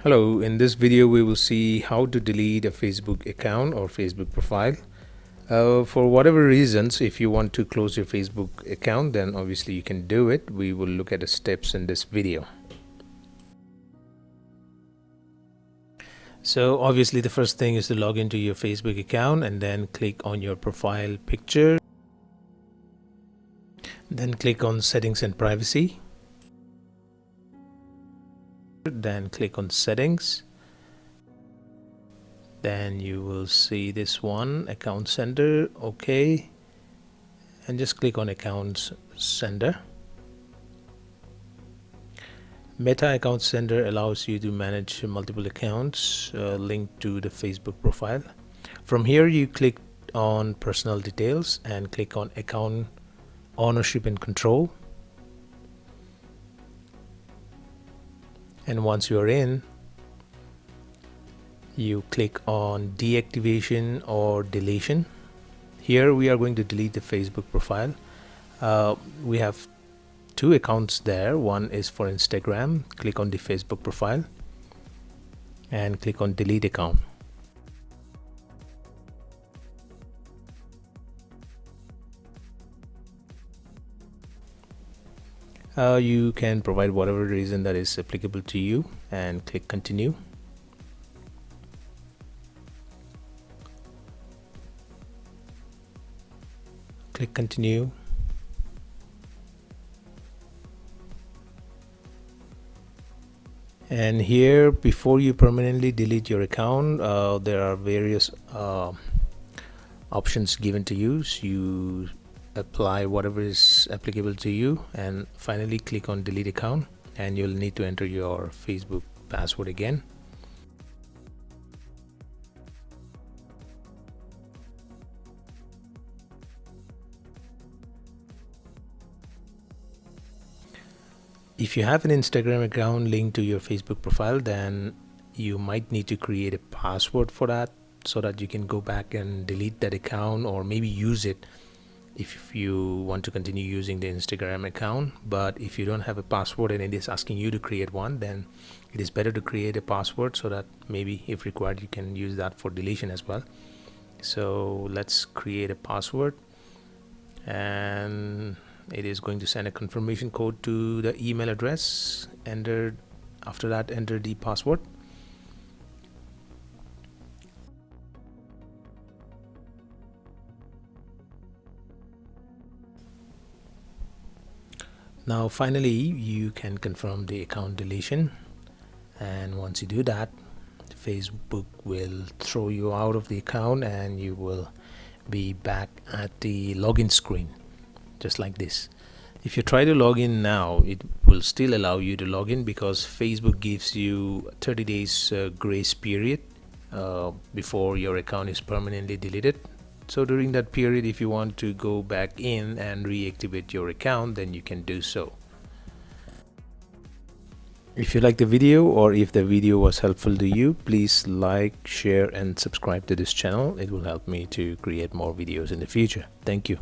Hello, in this video we will see how to delete a Facebook account or Facebook profile. For whatever reasons, if you want to close your Facebook account, then obviously you can do it. We will look at the steps in this video. So obviously the first thing is to log into your Facebook account and then click on your profile picture. Then click on settings and privacy. Then click on settings. Then you will see this one, account sender. Okay, and just click on account sender. Meta account sender allows you to manage multiple accounts linked to the Facebook profile. From here you click on personal details and click on account ownership and control. And once you are in, you click on deactivation or deletion. Here we are going to delete the Facebook profile. We have two accounts there. One is for Instagram. Click on the Facebook profile and click on delete account. You can provide whatever reason that is applicable to you and click continue. Click continue. And here, before you permanently delete your account, there are various options given to you. So you apply whatever is applicable to you and finally click on delete account, and you'll need to enter your Facebook password again. If you have an Instagram account linked to your Facebook profile, then you might need to create a password for that so that you can go back and delete that account or maybe use it if you want to continue using the Instagram account. But if you don't have a password and it is asking you to create one, then it is better to create a password so that maybe if required you can use that for deletion as well. So let's create a password, and it is going to send a confirmation code to the email address. After that, enter the password. Now finally you can confirm the account deletion, and once you do that, Facebook will throw you out of the account and you will be back at the login screen, just like this. If you try to log in now, it will still allow you to log in because Facebook gives you 30 days grace period before your account is permanently deleted. So during that period, if you want to go back in and reactivate your account, then you can do so. If you like the video, or if the video was helpful to you, please like, share and subscribe to this channel. It will help me to create more videos in the future. Thank you.